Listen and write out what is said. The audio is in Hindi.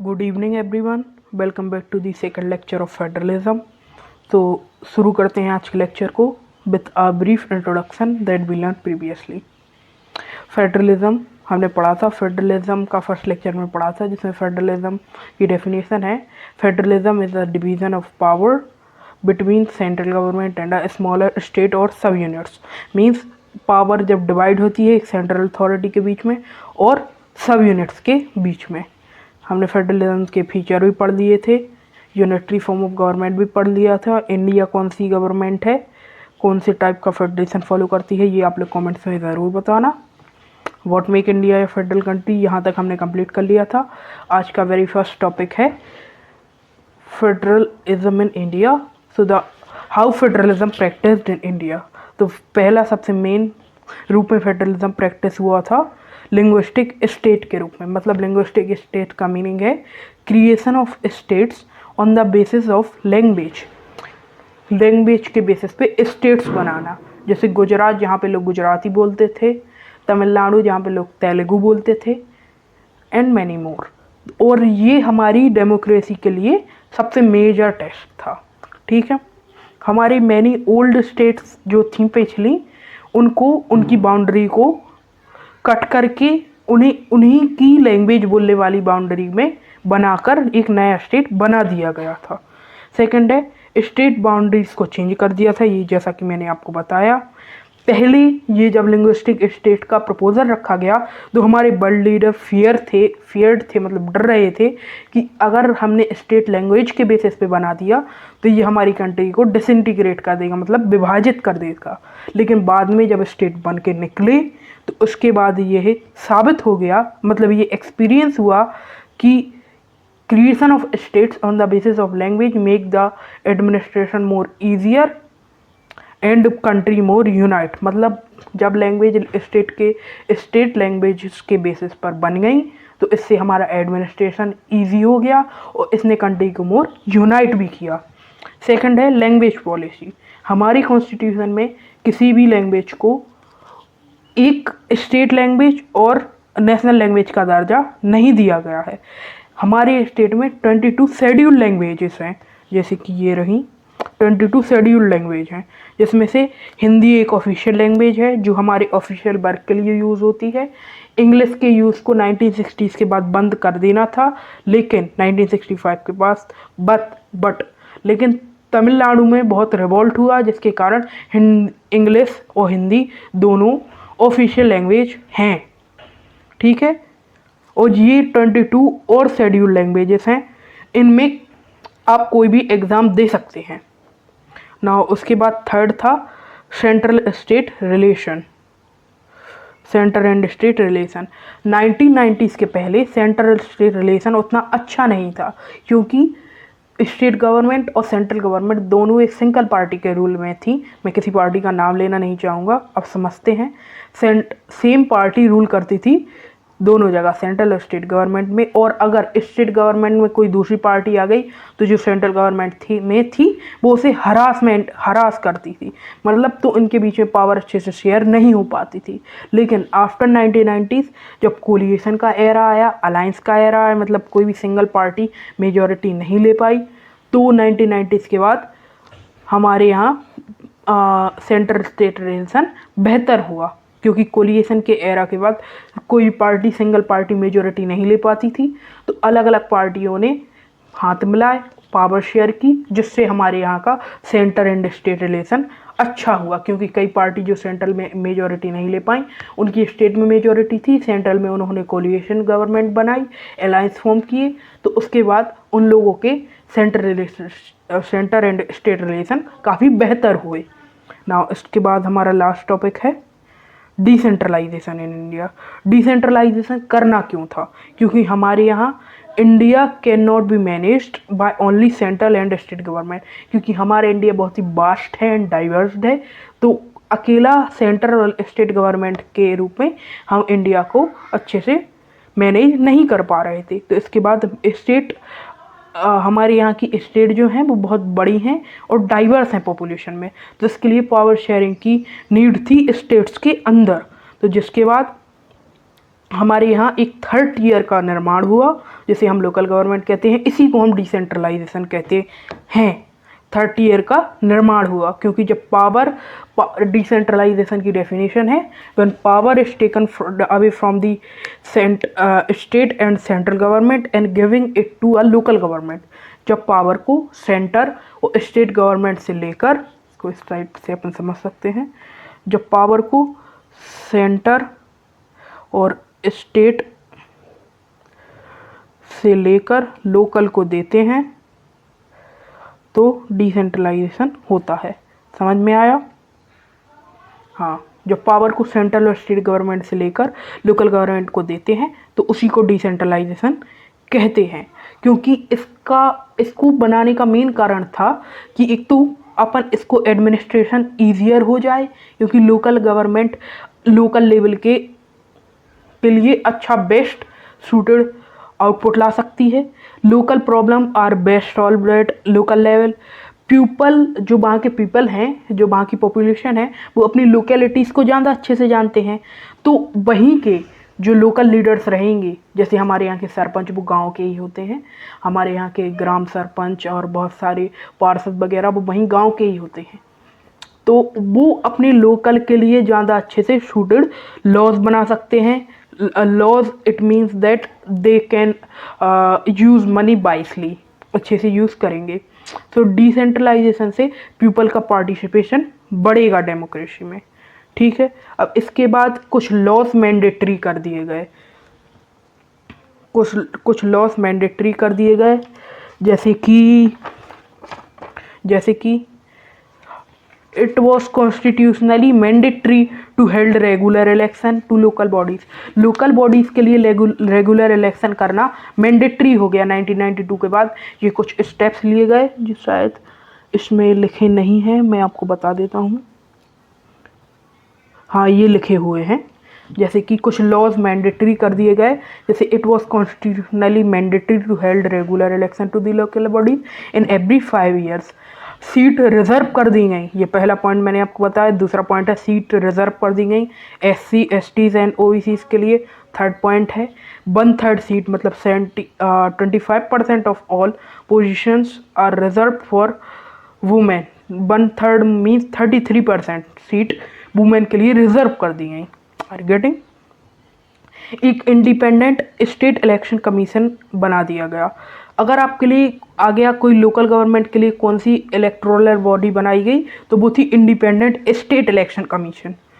Good evening everyone, welcome back to the second lecture of federalism. तो शुरू करते हैं आज के लेक्चर को with a brief introduction that we learn previously. Federalism हमने पढ़ा था, फेडरलिज्म का फर्स्ट लेक्चर में पढ़ा था, जिसमें फेडरलिज्म की डेफिनेशन है federalism is a division of power between central government and a smaller state और सब यूनिट्स। मीन्स पावर जब डिवाइड होती है एक सेंट्रल अथॉरिटी के बीच में और सब यूनिट्स के बीच में। हमने फेडरलिज्म के फीचर भी पढ़ लिए थे, यूनिटरी फॉर्म ऑफ गवर्नमेंट भी पढ़ लिया था, इंडिया कौन सी गवर्नमेंट है, कौन से टाइप का फेडरेशन फॉलो करती है, ये आप लोग कमेंट्स में ज़रूर बताना। What make India A federal country, यहाँ तक हमने कंप्लीट कर लिया था। आज का वेरी फर्स्ट टॉपिक है federalism in India. So the how federalism practised in India. तो पहला सबसे मेन रूप में फेडरलिज्म प्रैक्टिस हुआ था लिंग्विस्टिक स्टेट के रूप में। मतलब लिंग्विस्टिक स्टेट का मीनिंग है creation of states on the basis of language. Language के बेसिस पे स्टेट्स बनाना, जैसे गुजरात जहाँ पे लोग गुजराती बोलते थे, तमिलनाडु जहाँ पे लोग तेलुगु बोलते थे, एंड मैनी मोर। और ये हमारी डेमोक्रेसी के लिए सबसे मेजर टेस्ट था। ठीक है, हमारी मैनी ओल्ड स्टेट्स जो थी पिछली, उनको उनकी बाउंड्री को कट करके उन्हीं की लैंग्वेज बोलने वाली बाउंड्री में बनाकर एक नया स्टेट बना दिया गया था। सेकंड है स्टेट बाउंड्रीज को चेंज कर दिया था, ये जैसा कि मैंने आपको बताया। पहले ये जब लिंग्विस्टिक स्टेट का प्रपोजल रखा गया तो हमारे वर्ल्ड लीडर फियर्ड थे, मतलब डर रहे थे कि अगर हमने स्टेट लैंग्वेज के बेसिस पे बना दिया तो ये हमारी कंट्री को डिसइंटीग्रेट कर देगा, मतलब विभाजित कर देगा। लेकिन बाद में जब स्टेट बन के निकले तो उसके बाद ये साबित हो गया, मतलब ये एक्सपीरियंस हुआ कि creation of states on the basis of language make the administration more easier and country more unite. मतलब जब लैंग्वेज स्टेट लैंग्वेज के बेसिस पर बन गई तो इससे हमारा एडमिनिस्ट्रेशन ईजी हो गया और इसने कंट्री को मोर यूनाइट भी किया। सेकंड है लैंग्वेज पॉलिसी। हमारी कॉन्स्टिट्यूशन में किसी भी लैंग्वेज को एक स्टेट लैंग्वेज और नेशनल लैंग्वेज का दर्जा नहीं दिया गया है। हमारे स्टेट में 22 शेड्यूल लैंग्वेजेस हैं, जैसे कि ये रही 22 शेड्यूल लैंग्वेज हैं, जिसमें से हिंदी एक ऑफिशियल लैंग्वेज है जो हमारे ऑफिशियल वर्क के लिए यूज़ होती है। इंग्लिश के यूज़ को 1960s के बाद बंद कर देना था, लेकिन 1965 के पास बट लेकिन तमिलनाडु में बहुत रिवॉल्ट हुआ, जिसके कारण इंग्लिश और हिंदी दोनों ऑफिशियल लैंग्वेज हैं। ठीक है, और ये 22 और शेड्यूल लैंग्वेजेस हैं, इनमें आप कोई भी एग्ज़ाम दे सकते हैं ना। उसके बाद थर्ड था central and state relation. 1990s के पहले सेंट्रल स्टेट रिलेशन उतना अच्छा नहीं था, क्योंकि स्टेट गवर्नमेंट और सेंट्रल गवर्नमेंट दोनों एक सिंगल पार्टी के रूल में थी। मैं किसी पार्टी का नाम लेना नहीं चाहूँगा, अब समझते हैं। सेम पार्टी रूल करती थी दोनों जगह, सेंट्रल और स्टेट गवर्नमेंट में। और अगर स्टेट गवर्नमेंट में कोई दूसरी पार्टी आ गई तो जो सेंट्रल गवर्नमेंट थी वो उसे हरास करती थी, मतलब तो इनके बीच में पावर अच्छे से शेयर नहीं हो पाती थी। लेकिन आफ्टर 1990s जब कोलिएशन का एरा आया, अलायंस का एरा आया, मतलब कोई भी सिंगल पार्टी मेजॉरिटी नहीं ले पाई, तो 1990s के बाद हमारे यहाँ सेंट्रल स्टेट रिलेशन बेहतर हुआ, क्योंकि कोलिएशन के एरा के बाद कोई पार्टी सिंगल पार्टी मेजॉरिटी नहीं ले पाती थी, तो अलग अलग पार्टियों ने हाथ मिलाए, पावर शेयर की, जिससे हमारे यहाँ का सेंटर एंड स्टेट रिलेशन अच्छा हुआ। क्योंकि कई पार्टी जो सेंट्रल में मेजॉरिटी नहीं ले पाई, उनकी स्टेट में मेजॉरिटी थी, सेंट्रल में उन्होंने कोलिएशन गवर्नमेंट बनाई, अलायंस फॉर्म किए, तो उसके बाद उन लोगों के सेंटर एंड स्टेट रिलेशन काफ़ी बेहतर हुए ना। इसके बाद हमारा लास्ट टॉपिक है डिसेंट्रलाइजेशन इन इंडिया। डिसेंट्रलाइजेशन करना क्यों था? क्योंकि हमारे यहाँ India can not be managed by only central and state government, क्योंकि हमारा इंडिया बहुत ही वास्ट है एंड डाइवर्स्ड है, तो अकेला सेंट्रल और स्टेट गवर्नमेंट के रूप में हम इंडिया को अच्छे से मैनेज नहीं कर पा रहे थे। तो इसके बाद हमारे यहाँ की स्टेट जो हैं वो बहुत बड़ी हैं और डाइवर्स हैं पॉपुलेशन में, तो इसके लिए पावर शेयरिंग की नीड थी स्टेट्स के अंदर। तो जिसके बाद हमारे यहाँ एक थर्ड ईयर का निर्माण हुआ, जिसे हम लोकल गवर्नमेंट कहते हैं, इसी को हम डिसेंट्रलाइजेशन कहते हैं। थर्ड ईयर का निर्माण हुआ, क्योंकि जब पावर, डिसेंट्रलाइजेशन की डेफिनेशन है, when power is taken away from the state and central government and giving it to a local government. जब पावर को सेंटर और स्टेट गवर्नमेंट से लेकर, को इस साइड से अपन समझ सकते हैं, जब पावर को सेंटर और स्टेट से लेकर लोकल को देते हैं तो डिसेंट्रलाइजेशन होता है। समझ में आया? हाँ, जब पावर को सेंट्रल और स्टेट गवर्नमेंट से लेकर लोकल गवर्नमेंट को देते हैं तो उसी को डिसेंट्रलाइजेशन कहते हैं। क्योंकि इसको बनाने का मेन कारण था कि एक तो अपन इसको एडमिनिस्ट्रेशन ईजियर हो जाए, क्योंकि लोकल गवर्नमेंट लोकल लेवल के लिए अच्छा बेस्ट सूटेड आउटपुट ला सकती है। Local problem are best solved at local level. People, जो वहाँ के पीपल हैं, जो वहाँ की पॉपुलेशन है, वो अपनी लोकेलिटीज़ को ज़्यादा अच्छे से जानते हैं। तो वहीं के जो लोकल लीडर्स रहेंगे, जैसे हमारे यहाँ के सरपंच वो गांव के ही होते हैं, हमारे यहाँ के ग्राम सरपंच और बहुत सारे पार्षद वगैरह वो वहीं गांव के ही होते हैं। तो वो अपने लोकल के लिए ज़्यादा अच्छे से सूटेड लॉज बना सकते हैं। Laws, it means that they can use money wisely, अच्छे से यूज़ करेंगे। तो डिसेंट्रलाइजेशन से पीपल का पार्टिसिपेशन बढ़ेगा डेमोक्रेसी में। ठीक है, अब इसके बाद कुछ लॉस मैंडेटरी कर दिए गए, कुछ लॉस मैंडेटरी कर दिए गए, जैसे कि it was constitutionally mandatory to held regular election to local bodies। Local bodies के लिए रेगुलर इलेक्शन करना मैंडेटरी हो गया 1992 के बाद। ये कुछ स्टेप्स लिए गए जो शायद इसमें लिखे नहीं हैं, मैं आपको बता देता हूँ। हाँ, ये लिखे हुए हैं, जैसे कि कुछ लॉज मैंडेटरी कर दिए गए, जैसे it was constitutionally mandatory to held regular election to the local bodies in every 5 years। Seat reserve कर दी गई, ये पहला पॉइंट मैंने आपको बताया। दूसरा पॉइंट है सीट रिजर्व कर दी गई SC STs एंड OBCs के लिए। थर्ड पॉइंट है 1/3 सीट, मतलब 25% of all positions are reserve for women. 1/3 means 33% seat women के लिए रिजर्व कर दी गई। Are getting? एक इंडिपेंडेंट स्टेट इलेक्शन कमीशन बना दिया गया। अगर आपके लिए आ गया कोई लोकल गवर्नमेंट के लिए कौन सी इलेक्टोरल बॉडी बनाई गई, तो वो थी इंडिपेंडेंट स्टेट इलेक्शन कमीशन।